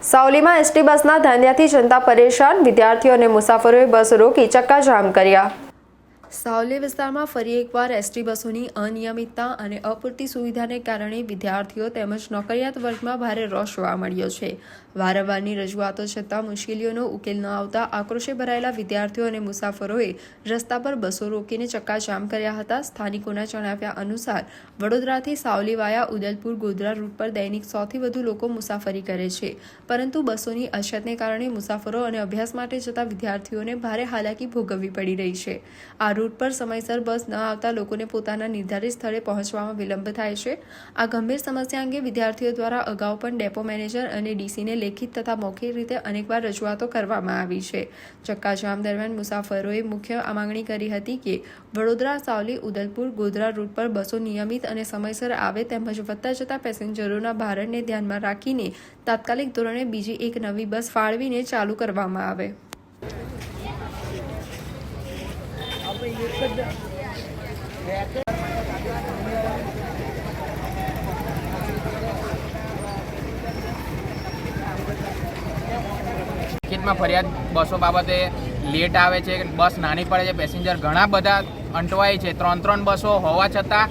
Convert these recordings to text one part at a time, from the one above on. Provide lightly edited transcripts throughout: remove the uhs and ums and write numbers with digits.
સાવલીમાં ST બસના ધાંધિયાથી જનતા પરેશાન, વિદ્યાર્થીઓ અને મુસાફરોએ બસ રોકી ચક્કાજામ કર્યા। સાવલી વિસ્તારમાં ફરી એકવાર એસટી બસોની અનિયમિતતા અને અપૂરતી સુવિધાને કારણે વિદ્યાર્થીઓ તેમજ નોકરિયાત વર્ગમાં ભારે રોષ જોવા મળ્યો છે। વારંવારની રજૂઆતો છતાં મુશ્કેલીઓનો ઉકેલ ન આવતા આક્રોશે ભરાયેલા વિદ્યાર્થીઓ અને મુસાફરોએ રસ્તા પર બસો રોકીને ચક્કાજામ કર્યા હતા। સ્થાનિકોના જણાવ્યા અનુસાર વડોદરાથી સાવલી વાયા ઉદલપુર ગોધરા રૂટ પર દૈનિક 100 થી વધુ લોકો મુસાફરી કરે છે, પરંતુ બસોની અછતને કારણે મુસાફરો અને અભ્યાસ માટે જતા વિદ્યાર્થીઓને ભારે હાલાકી ભોગવવી પડી રહી છે। આ રૂટ પર સમયસર બસ ન આવતા લોકોને પોતાના નિર્ધારિત સ્થળે પહોંચવામાં વિલંબ થાય છે। આ ગંભીર સમસ્યા અંગે વિદ્યાર્થીઓ દ્વારા અગાઉ પણ ડેપો મેનેજર અને ડીસીને લેખિત તથા મૌખિક રીતે અનેકવાર રજૂઆતો કરવામાં આવી છે। ચક્કાજામ દરમિયાન મુસાફરોએ મુખ્ય માંગણી કરી હતી કે વડોદરા સાવલી ઉદલપુર ગોધરા રૂટ પર બસો નિયમિત અને સમયસર આવે તેમજ વધતા જતા પેસેન્જરોના ભારણને ધ્યાનમાં રાખીને તાત્કાલિક ધોરણે બીજી એક નવી બસ ફાળવીને ચાલુ કરવામાં આવે। માં ફરિયાદ બસો બાબતે લેટ આવે છે, બસ નાની પડે છે, પેસેન્જર ઘણા બધા અંટવાય છે। 3 બસો હોવા છતાં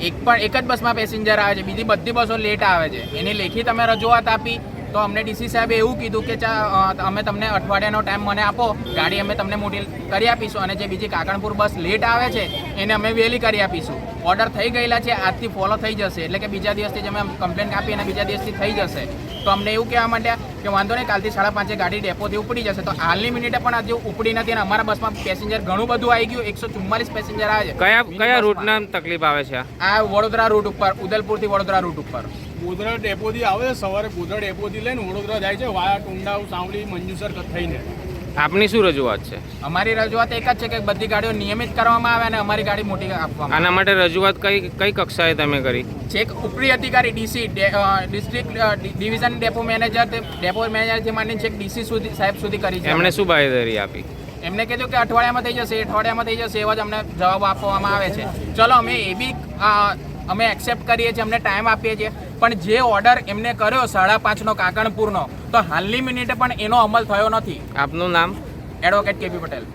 એક જ બસમાં પેસેન્જર આવે છે, બીજી બધી બસો લેટ આવે છે। એની લેખિત અમે રજૂઆત આપી તો અમને ડીસી સાહેબે એવું કીધું કે અમે તમને અઠવાડિયાનો ટાઈમ મને આપો, ગાડી અમે તમને મોટી કરી આપીશું અને જે બીજી કાકણપુર બસ લેટ આવે છે એને અમે વહેલી કરી આપીશું। ઓર્ડર થઈ ગયેલા છે, આજથી ફોલો થઈ જશે, એટલે કે બીજા દિવસથી જ અમે કમ્પ્લેન આપી અને બીજા દિવસથી થઈ જશે। તો અમને એવું કહેવા માંડ્યા કે વાંધો નહીં, કાલથી 5:30 ગાડી ડેપોથી ઉપડી જશે। તો હાલની મિનિટે પણ હજુ ઉપડી નથી અને અમારા બસમાં પેસેન્જર ઘણું બધું આવી ગયું, 144 પેસેન્જર આવે છે। કયા રૂટના તકલીફ આવે છે? આ વડોદરા રૂટ ઉપર, ઉદલપુરથી વડોદરા રૂટ ઉપર ગોધરા ડેપોથી આવે છે, સવારે ગોધરા ડેપોથી લઈને વડોદરા જાય છે, વાયા ટુંડાવ સાવલી મંજુસર થઈને। આપની શું રજૂઆત છે? અમારી રજૂઆત એક જ છે કે બધી ગાડીઓ નિયમિત કરવામાં આવે અને અમારી ગાડી મોટી આપવામાં આના માટે રજૂઆત કઈ કક્ષાએ તમે કરી? છેક ઉપરી અધિકારી ડીસી, ડિસ્ટ્રિક્ટ ડિવિઝન ડેપો મેનેજરથી માંડીને છેક ડીસી સુધી સાહેબ સુધી કરી છે। એમણે શું બાંયધરી આપી? એમને કીધું કે અઠવાડિયામાં થઈ જશે, એવા જ અમને જવાબ આપવામાં આવે છે। ચલો અમે એ બી અમે એક્સેપ્ટ કરીએ છીએ, અમને ટાઈમ આપીએ છીએ, પણ જે ઓર્ડર એમને કર્યો 5:30નો કાકણપુરનો, તો હાલની મિનિટે પણ એનો અમલ થયો નથી। આપનું નામ? Advocate KP Patel.